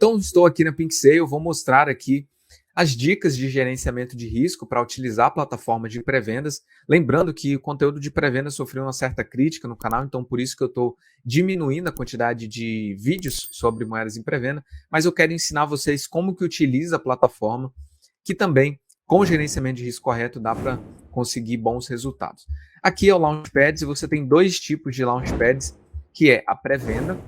Então, estou aqui na PinkSale, vou mostrar aqui as dicas de gerenciamento de risco para utilizar a plataforma de pré-vendas. Lembrando que o conteúdo de pré-vendas sofreu uma certa crítica no canal, então por isso que eu estou diminuindo a quantidade de vídeos sobre moedas em pré-venda, mas eu quero ensinar vocês como que utiliza a plataforma, que também, com o gerenciamento de risco correto, dá para conseguir bons resultados. Aqui é o Launchpads e você tem dois tipos de Launchpads, que é a pré-venda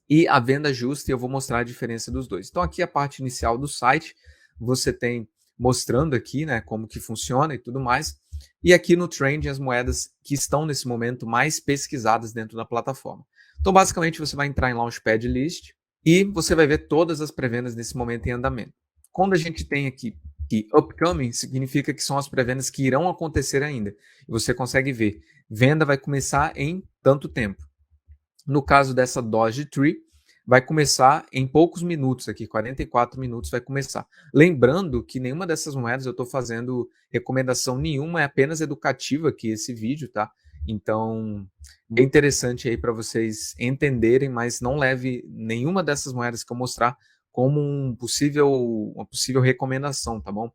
e a venda justa, e eu vou mostrar a diferença dos dois. Então aqui a parte inicial do site, você tem mostrando aqui, né, como que funciona e tudo mais, e aqui no Trend as moedas que estão nesse momento mais pesquisadas dentro da plataforma. Então basicamente você vai entrar em Launchpad List e você vai ver todas as pré-vendas nesse momento em andamento. Quando a gente tem aqui que upcoming, significa que são as pré-vendas que irão acontecer ainda. E você consegue ver, venda vai começar em tanto tempo. No caso dessa Doge Tree, vai começar em poucos minutos aqui, 44 minutos vai começar. Lembrando que nenhuma dessas moedas eu estou fazendo recomendação nenhuma, é apenas educativa aqui esse vídeo, tá? Então, bem interessante aí para vocês entenderem, mas não leve nenhuma dessas moedas que eu mostrar como uma possível recomendação, tá bom?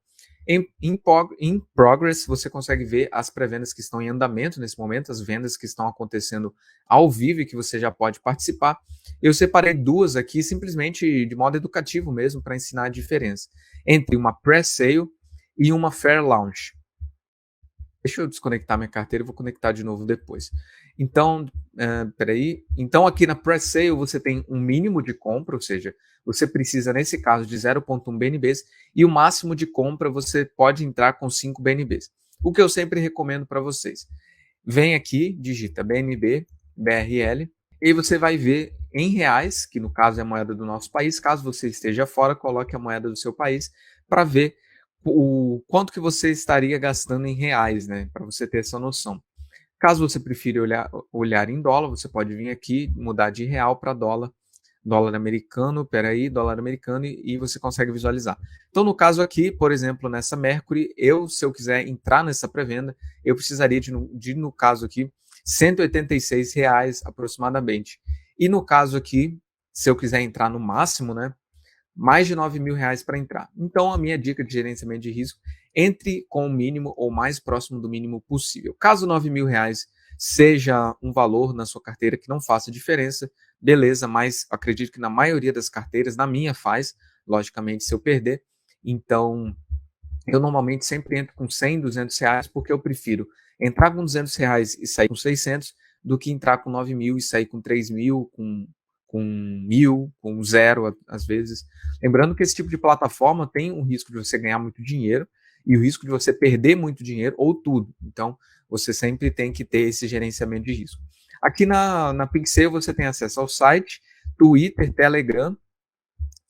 Em progress, você consegue ver as pré-vendas que estão em andamento nesse momento, as vendas que estão acontecendo ao vivo e que você já pode participar. Eu separei duas aqui simplesmente de modo educativo mesmo, para ensinar a diferença entre uma pré-sale e uma fair launch. Deixa eu desconectar minha carteira e vou conectar de novo depois. Então, Então, aqui na pré-sale você tem um mínimo de compra, ou seja, você precisa, nesse caso, de 0,1 BNBs e o máximo de compra você pode entrar com 5 BNBs. O que eu sempre recomendo para vocês. Vem aqui, digita BNB, BRL, e você vai ver em reais, que no caso é a moeda do nosso país. Caso você esteja fora, coloque a moeda do seu país para ver o quanto que você estaria gastando em reais, né? Para você ter essa noção. Caso você prefira olhar em dólar, você pode vir aqui, mudar de real para dólar, dólar americano, dólar americano, e você consegue visualizar. Então, no caso aqui, por exemplo, nessa Mercury, se eu quiser entrar nessa pré-venda, eu precisaria no caso aqui, R$ 186 aproximadamente. E no caso aqui, se eu quiser entrar no máximo, né, mais de R$ 9.000 para entrar. Então, a minha dica de gerenciamento de risco, entre com o mínimo ou mais próximo do mínimo possível. Caso R$ 9.000 seja um valor na sua carteira que não faça diferença, beleza, mas acredito que na maioria das carteiras, na minha faz, logicamente, se eu perder. Então, eu normalmente sempre entro com 100, R$ 200, porque eu prefiro entrar com R$ 200 e sair com 600 do que entrar com 9.000 e sair com 3.000, com 1.000, com 0 às vezes. Lembrando que esse tipo de plataforma tem um risco de você ganhar muito dinheiro e o risco de você perder muito dinheiro ou tudo. Então, você sempre tem que ter esse gerenciamento de risco. Aqui na PinkSale você tem acesso ao site, Twitter, Telegram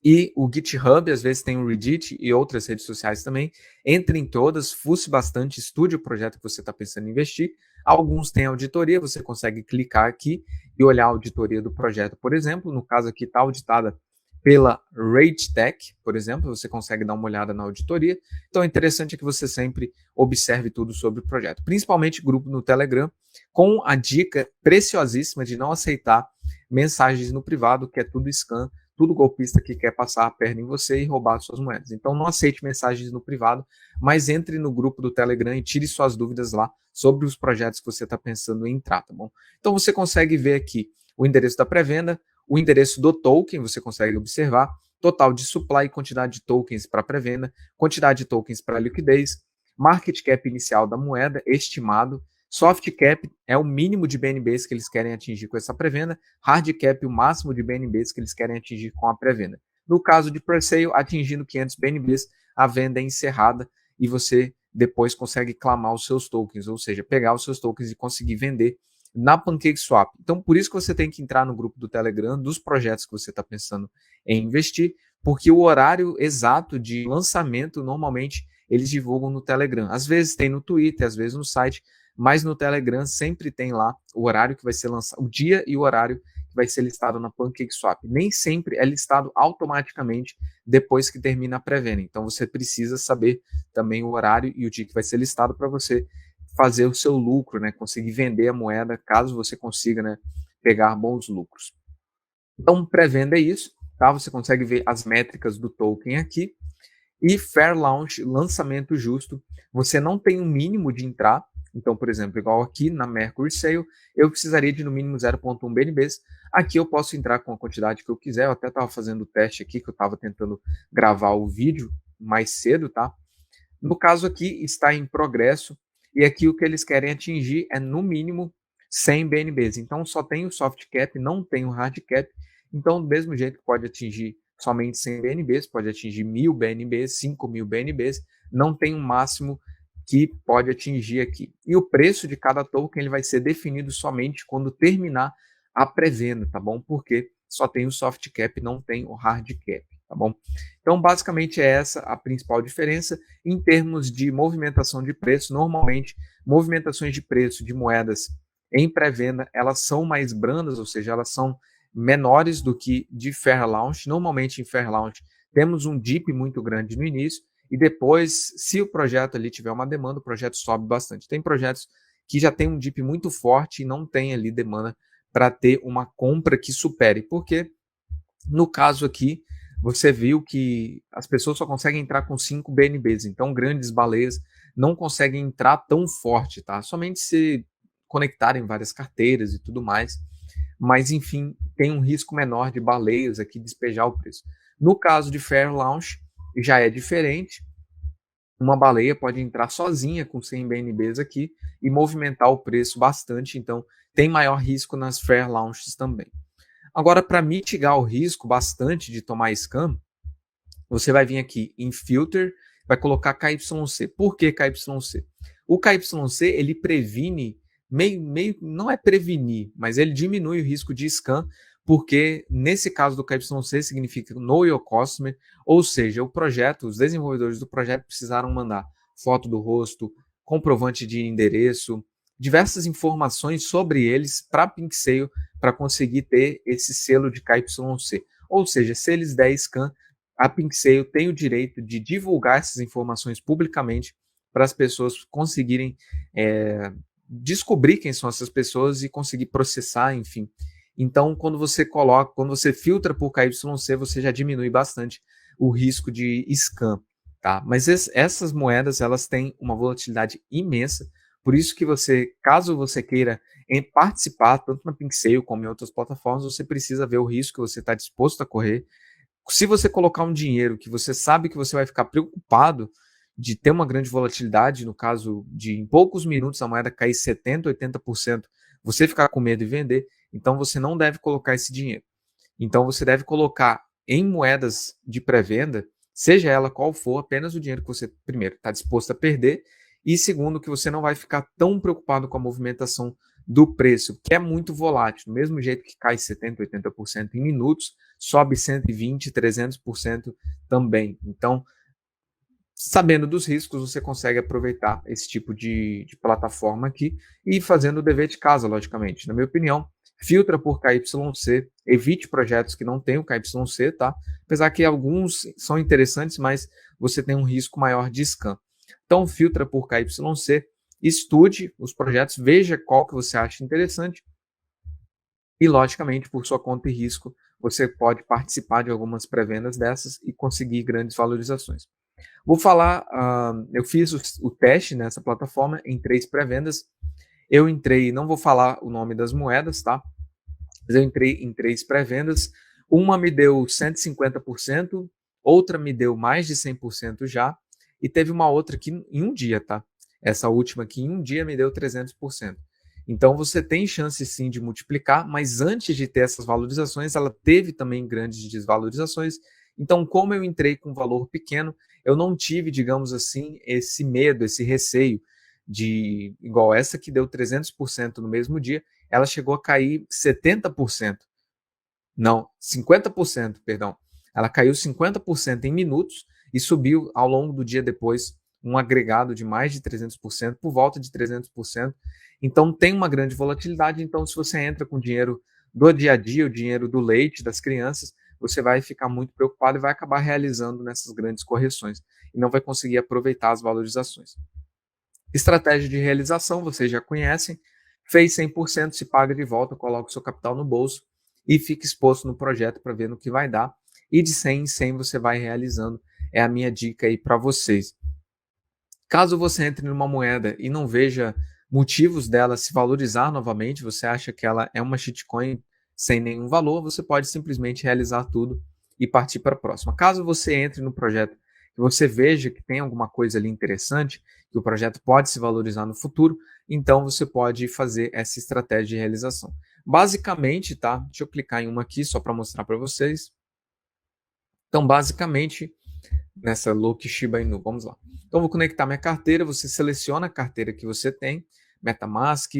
e o GitHub, às vezes tem o Reddit e outras redes sociais também. Entre em todas, fuce bastante, estude o projeto que você está pensando em investir. Alguns têm auditoria, você consegue clicar aqui e olhar a auditoria do projeto, por exemplo. No caso aqui está auditada pela RateTech, por exemplo, você consegue dar uma olhada na auditoria. Então, é interessante que você sempre observe tudo sobre o projeto, principalmente grupo no Telegram, com a dica preciosíssima de não aceitar mensagens no privado, que é tudo scam, tudo golpista que quer passar a perna em você e roubar suas moedas. Então, não aceite mensagens no privado, mas entre no grupo do Telegram e tire suas dúvidas lá sobre os projetos que você está pensando em entrar, tá bom? Então, você consegue ver aqui o endereço da pré-venda, o endereço do token, você consegue observar, total de supply, quantidade de tokens para pré-venda, quantidade de tokens para liquidez, market cap inicial da moeda, estimado, soft cap é o mínimo de BNBs que eles querem atingir com essa pré-venda, hard cap o máximo de BNBs que eles querem atingir com a pré-venda. No caso de pre-sale, atingindo 500 BNBs, a venda é encerrada e você depois consegue clamar os seus tokens, ou seja, pegar os seus tokens e conseguir vender na PancakeSwap. Então, por isso que você tem que entrar no grupo do Telegram dos projetos que você está pensando em investir, porque o horário exato de lançamento, normalmente, eles divulgam no Telegram. Às vezes tem no Twitter, às vezes no site, mas no Telegram sempre tem lá o horário que vai ser lançado, o dia e o horário que vai ser listado na PancakeSwap. Nem sempre é listado automaticamente depois que termina a pré-venda. Então, você precisa saber também o horário e o dia que vai ser listado para você fazer o seu lucro, né? Conseguir vender a moeda, caso você consiga, né, pegar bons lucros. Então, pré-venda é isso. tá? Você consegue ver as métricas do token aqui. E Fair Launch, lançamento justo, você não tem um mínimo de entrar. Então, por exemplo, igual aqui na Mercury Sale, eu precisaria de no mínimo 0,1 BNBs. Aqui eu posso entrar com a quantidade que eu quiser. Eu até estava fazendo o teste aqui, que eu estava tentando gravar o vídeo mais cedo, tá? No caso aqui, está em progresso. E aqui o que eles querem atingir é no mínimo 100 BNBs. Então, só tem o soft cap, não tem o hard cap. Então, do mesmo jeito que pode atingir somente 100 BNBs, pode atingir 1.000 BNBs, 5.000 BNBs, não tem um máximo que pode atingir aqui. E o preço de cada token ele vai ser definido somente quando terminar a pré-venda, tá bom? Porque só tem o soft cap, não tem o hard cap, tá bom? Então, basicamente é essa a principal diferença em termos de movimentação de preço. Normalmente, movimentações de preço de moedas em pré-venda, elas são mais brandas, ou seja, elas são menores do que de Fair Launch. Normalmente em Fair Launch temos um dip muito grande no início e depois, se o projeto ali tiver uma demanda, o projeto sobe bastante. Tem projetos que já tem um dip muito forte e não tem ali demanda para ter uma compra que supere, porque no caso aqui, você viu que as pessoas só conseguem entrar com 5 BNBs, então grandes baleias não conseguem entrar tão forte, tá? Somente se conectarem várias carteiras e tudo mais, mas enfim, tem um risco menor de baleias aqui despejar o preço. No caso de Fair Launch, já é diferente. Uma baleia pode entrar sozinha com 100 BNBs aqui e movimentar o preço bastante, então tem maior risco nas Fair Launches também. Agora, para mitigar o risco bastante de tomar scam, você vai vir aqui em Filter, vai colocar KYC. Por que KYC? O KYC, ele previne, não é prevenir, mas ele diminui o risco de scam, porque nesse caso do KYC significa Know Your Customer, ou seja, o projeto, os desenvolvedores do projeto precisaram mandar foto do rosto, comprovante de endereço, diversas informações sobre eles para a PinkSale para conseguir ter esse selo de KYC. Ou seja, se eles der scam, a PinkSale tem o direito de divulgar essas informações publicamente para as pessoas conseguirem descobrir quem são essas pessoas e conseguir processar, enfim. Então, quando você filtra por KYC, você já diminui bastante o risco de scam, tá? Mas essas moedas, elas têm uma volatilidade imensa, por isso que caso você queira participar, tanto na PinkSale como em outras plataformas, você precisa ver o risco que você está disposto a correr. Se você colocar um dinheiro que você sabe que você vai ficar preocupado de ter uma grande volatilidade, no caso de em poucos minutos a moeda cair 70%, 80%, você ficar com medo de vender, então você não deve colocar esse dinheiro. Então você deve colocar em moedas de pré-venda, seja ela qual for, apenas o dinheiro que você, primeiro, está disposto a perder, e segundo, que você não vai ficar tão preocupado com a movimentação do preço, que é muito volátil. Do mesmo jeito que cai 70%, 80% em minutos, sobe 120%, 300% também. Então, sabendo dos riscos, você consegue aproveitar esse tipo de plataforma aqui e fazendo o dever de casa, logicamente. Na minha opinião, filtra por KYC, evite projetos que não tenham KYC, tá? Apesar que alguns são interessantes, mas você tem um risco maior de scam. Então, filtra por KYC, estude os projetos, veja qual que você acha interessante e, logicamente, por sua conta e risco, você pode participar de algumas pré-vendas dessas e conseguir grandes valorizações. Vou falar, eu fiz o teste nessa plataforma em 3 pré-vendas. Eu entrei, não vou falar o nome das moedas, tá? Mas eu entrei em 3 pré-vendas. Uma me deu 150%, outra me deu mais de 100% já, e teve uma outra que em um dia, tá? Essa última aqui em um dia me deu 300%. Então você tem chance sim de multiplicar, mas antes de ter essas valorizações, ela teve também grandes desvalorizações. Então, como eu entrei com um valor pequeno, eu não tive, digamos assim, esse medo, esse receio de, igual essa que deu 300% no mesmo dia, ela chegou a cair 70%. Não, 50%, perdão. Ela caiu 50% em minutos e subiu ao longo do dia depois um agregado de mais de 300%, por volta de 300%. Então tem uma grande volatilidade, então se você entra com dinheiro do dia a dia, o dinheiro do leite das crianças, você vai ficar muito preocupado e vai acabar realizando nessas grandes correções e não vai conseguir aproveitar as valorizações. Estratégia de realização, vocês já conhecem, fez 100%, se paga de volta, coloca o seu capital no bolso e fica exposto no projeto para ver no que vai dar. e de 100 em 100 você vai realizando. É a minha dica aí para vocês. Caso você entre numa moeda e não veja motivos dela se valorizar novamente, você acha que ela é uma shitcoin sem nenhum valor, você pode simplesmente realizar tudo e partir para a próxima. Caso você entre no projeto e você veja que tem alguma coisa ali interessante, que o projeto pode se valorizar no futuro, então você pode fazer essa estratégia de realização. Basicamente, tá? Deixa eu clicar em uma aqui só para mostrar para vocês. Então, basicamente, nessa Loki Shiba Inu, vamos lá. Então, eu vou conectar minha carteira, você seleciona a carteira que você tem, MetaMask,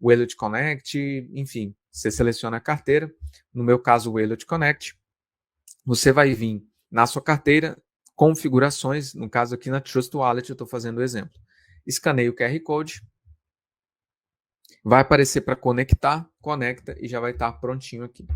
Wallet Connect, enfim, você seleciona a carteira, no meu caso, o Wallet Connect, você vai vir na sua carteira, configurações, no caso aqui na Trust Wallet, eu estou fazendo o exemplo. Escaneio o QR Code, vai aparecer para conectar, conecta e já vai estar prontinho aqui.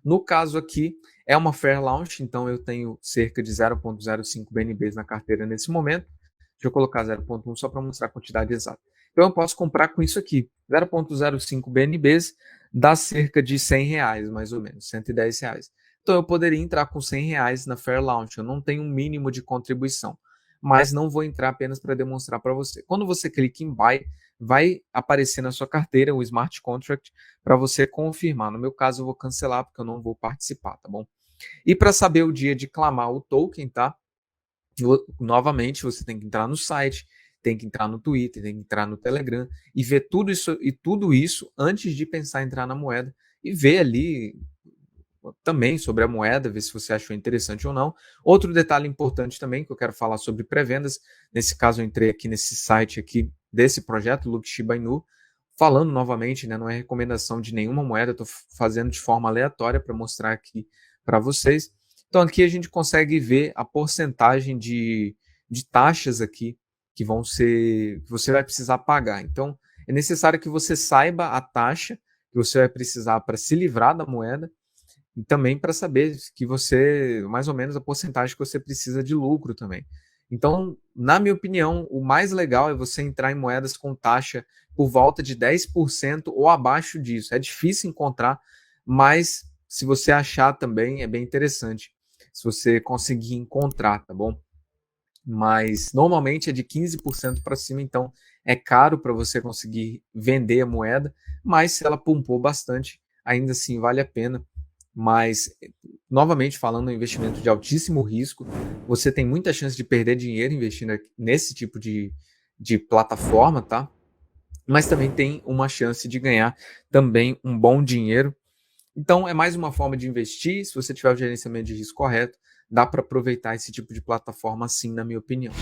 No caso aqui, é uma Fair Launch, então eu tenho cerca de 0.05 BNBs na carteira nesse momento. Deixa eu colocar 0.1 só para mostrar a quantidade exata. Então eu posso comprar com isso aqui, 0.05 BNBs dá cerca de R$100, mais ou menos, R$110. Então eu poderia entrar com R$100 na Fair Launch, eu não tenho um mínimo de contribuição, mas não vou entrar apenas para demonstrar para você. Quando você clica em Buy, vai aparecer na sua carteira o Smart Contract para você confirmar. No meu caso, eu vou cancelar porque eu não vou participar, tá bom? E para saber o dia de clamar o token, tá? Novamente, você tem que entrar no site, tem que entrar no Twitter, tem que entrar no Telegram e ver tudo isso antes de pensar em entrar na moeda e ver ali também sobre a moeda, ver se você achou interessante ou não. Outro detalhe importante também que eu quero falar sobre pré-vendas, nesse caso eu entrei aqui nesse site aqui desse projeto, Loki Shiba Inu, falando novamente, né, não é recomendação de nenhuma moeda, estou fazendo de forma aleatória para mostrar aqui para vocês. Então aqui a gente consegue ver a porcentagem de taxas aqui que que você vai precisar pagar. Então é necessário que você saiba a taxa que você vai precisar para se livrar da moeda e também para saber que mais ou menos a porcentagem que você precisa de lucro também. Então, na minha opinião, o mais legal é você entrar em moedas com taxa por volta de 10% ou abaixo disso. É difícil encontrar, mas se você achar também é bem interessante. Se você conseguir encontrar, tá bom? Mas normalmente é de 15% para cima, então é caro para você conseguir vender a moeda, mas se ela pumpou bastante, ainda assim vale a pena. Mas, novamente falando, um investimento de altíssimo risco, você tem muita chance de perder dinheiro investindo nesse tipo de plataforma, tá? Mas também tem uma chance de ganhar também um bom dinheiro. Então, é mais uma forma de investir. Se você tiver o gerenciamento de risco correto, dá para aproveitar esse tipo de plataforma assim, na minha opinião.